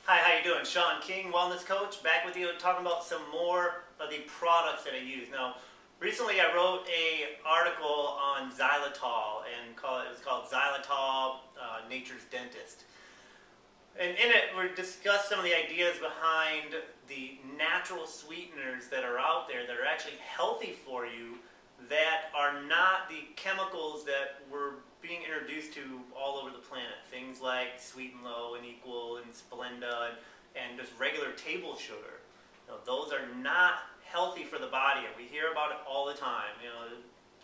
Hi, how you doing? Sean King, Wellness Coach, back with you talking about some more of the products that I use. Now, recently I wrote a article on xylitol and it was called Xylitol, Nature's Dentist. And in it, we discussed some of the ideas behind the natural sweeteners that are out there that are actually healthy for you, that are not the chemicals that we're being introduced to all over the planet. Things like Sweet and Low and Equal and Splenda and just regular table sugar. Those are not healthy for the body, and we hear about it all the time.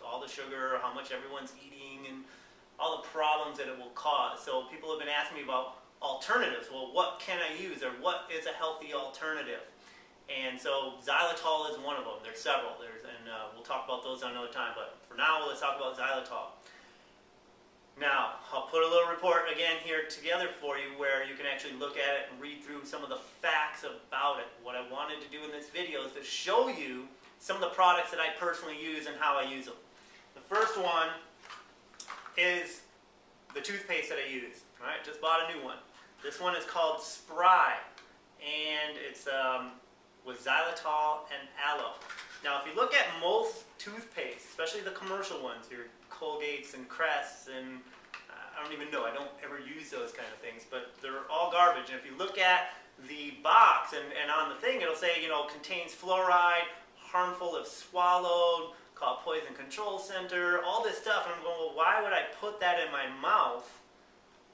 All the sugar, how much everyone's eating, and all the problems that it will cause. So people have been asking me about alternatives. Well, what can I use, or what is a healthy alternative? And so xylitol is one of them. There's several. We'll talk about those another time. But for now, let's talk about xylitol. Now, I'll put a little report again here together for you where you can actually look at it and read through some of the facts about it. What I wanted to do in this video is to show you some of the products that I personally use and how I use them. The first one is the toothpaste that I use. All right, just bought a new one. This one is called Spry, and it's with xylitol and aloe. Now, if you look at most toothpaste, especially the commercial ones, your Colgates and Crests, and I don't even know, I don't ever use those kind of things, but they're all garbage. And if you look at the box and on the thing, it'll say, contains fluoride, harmful if swallowed, called Poison Control Center, all this stuff. And I'm going, well, why would I put that in my mouth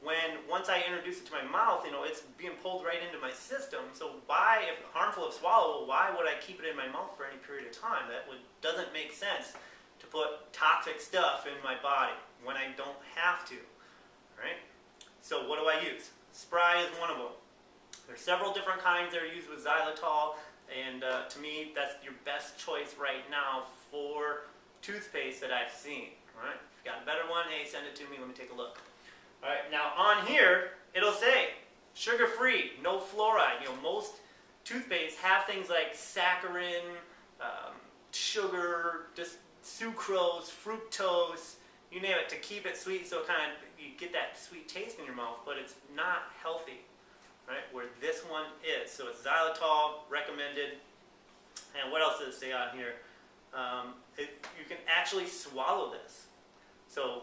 when once I introduce it to my mouth, it's being pulled right into my system? So why, if harmful if swallowed, why would I keep it in my mouth for any period of time? Doesn't make sense to put toxic stuff in my body when I don't have to, right? So what do I use? Spry is one of them. There's several different kinds that are used with xylitol, and to me, that's your best choice right now for toothpaste that I've seen. All right? If you got a better one, hey, send it to me. Let me take a look. All right, now on here, it'll say sugar-free, no fluoride. Most toothpaste have things like saccharin, sugar, just sucrose, fructose, you name it, to keep it sweet, so you get that sweet taste in your mouth, but it's not healthy, right? Where this one is. So it's xylitol, recommended. And what else does it say on here? You can actually swallow this. So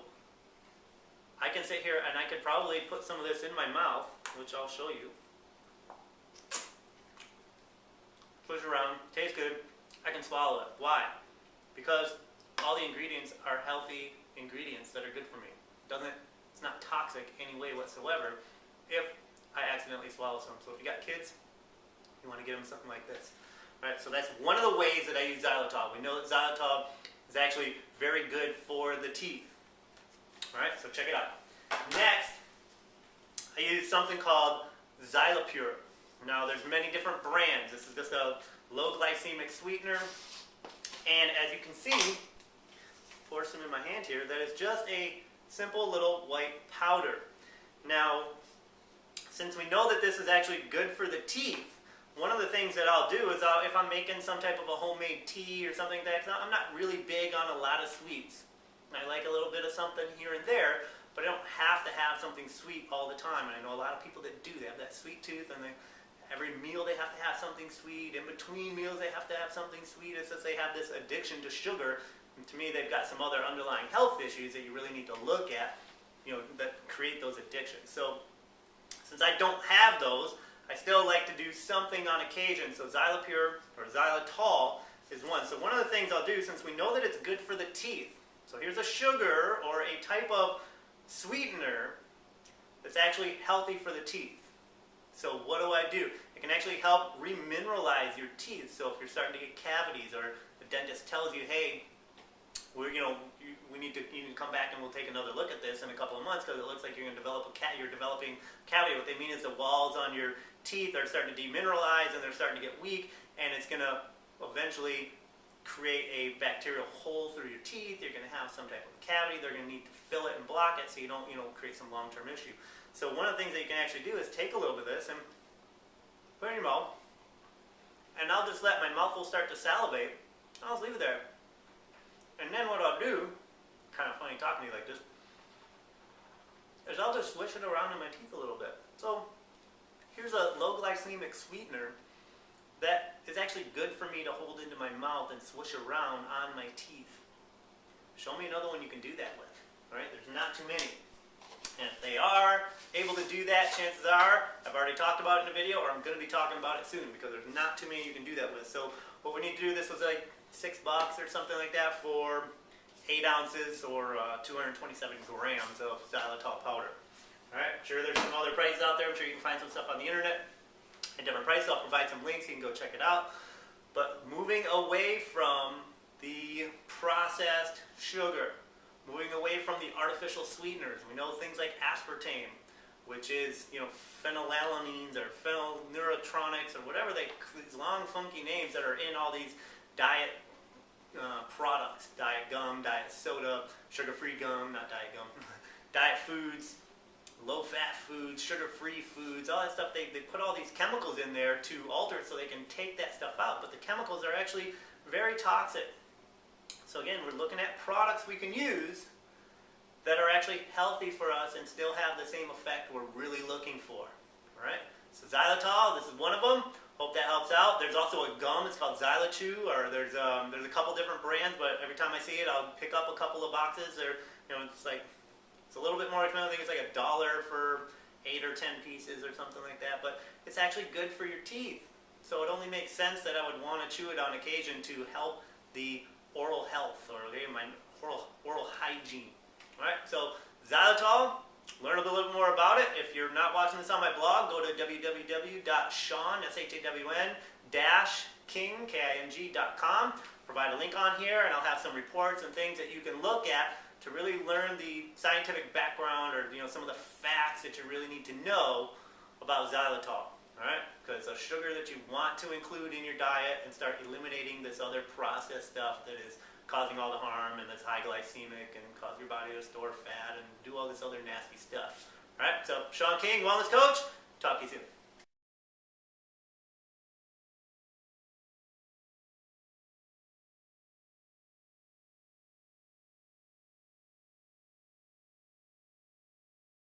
I can sit here and I could probably put some of this in my mouth, which I'll show you. Push around, tastes good. I can swallow it. Why? Because all the ingredients are healthy ingredients that are good for me. It's not toxic any way whatsoever if I accidentally swallow some. So if you got kids, you want to give them something like this. All right, so that's one of the ways that I use xylitol. We know that xylitol is actually very good for the teeth. All right, so check it out. Next, I use something called Xylipure. Now, there's many different brands. This is just a low glycemic sweetener. And as you can see, pour some in my hand here, that is just a simple little white powder. Now, since we know that this is actually good for the teeth, one of the things that I'll do is if I'm making some type of a homemade tea or something like that, I'm not really big on a lot of sweets. I like a little bit of something here and there, but I don't have to have something sweet all the time. And I know a lot of people that do. They have that sweet tooth, and every meal they have to have something sweet. In between meals they have to have something sweet. It's just they have this addiction to sugar. And to me, they've got some other underlying health issues that you really need to look at, that create those addictions. So since I don't have those, I still like to do something on occasion. So Xylipure or xylitol is one. So one of the things I'll do, since we know that it's good for the teeth, so here's a sugar or a type of sweetener that's actually healthy for the teeth. So what do? It can actually help remineralize your teeth. So if you're starting to get cavities, or the dentist tells you, hey, we need to come back and we'll take another look at this in a couple of months because it looks like you're going to develop you're developing cavity. What they mean is the walls on your teeth are starting to demineralize and they're starting to get weak, and it's going to eventually create a bacterial hole through your teeth. You're going to have some type of cavity. They're going to need to fill it and block it so you don't create some long-term issue. So one of the things that you can actually do is take a little bit of this and put it in your mouth, and I'll just let my mouth will start to salivate. I'll just leave it there. And then what I'll do, kind of funny talking to you like this, is I'll just swish it around in my teeth a little bit. So here's a low glycemic sweetener that is actually good for me to hold into my mouth and swish around on my teeth. Show me another one you can do that with. All right, there's not too many. And if they are able to do that, chances are, I've already talked about it in a video, or I'm going to be talking about it soon, because there's not too many you can do that with. So what we need to do, this was like $6 or something like that for 8 ounces or 227 grams of xylitol powder. Alright, I'm sure there's some other prices out there. I'm sure you can find some stuff on the internet at different prices. I'll provide some links, you can go check it out. But moving away from the processed sugar, moving away from the artificial sweeteners. We know things like aspartame, which is, phenylalanines or phenylneurotronics or whatever these long funky names that are in all these diet products, diet gum, diet soda, sugar-free gum, not diet gum, diet foods, low-fat foods, sugar-free foods, all that stuff. They put all these chemicals in there to alter it so they can take that stuff out, but the chemicals are actually very toxic. So again, we're looking at products we can use that are actually healthy for us and still have the same effect we're really looking for. Alright, so xylitol, this is one of them. Hope that helps out. There's also a gum, it's called Xylichew, or there's a couple different brands, but every time I see it, I'll pick up a couple of boxes. It's a little bit more expensive. I think it's like $1 for 8 or 10 pieces or something like that, but it's actually good for your teeth. So it only makes sense that I would want to chew it on occasion to help the oral health or my oral hygiene. Alright, so xylitol, learn a little bit more about it. If you're not watching this on my blog, go to www.shawn-king.com. Provide a link on here, and I'll have some reports and things that you can look at to really learn the scientific background or some of the facts that you really need to know about xylitol. Alright? Because it's a sugar that you want to include in your diet and start eliminating this other processed stuff that is causing all the harm and that's high glycemic and cause your body to store fat and do all this other nasty stuff. Alright, so Shawn King, Wellness Coach. Talk to you soon.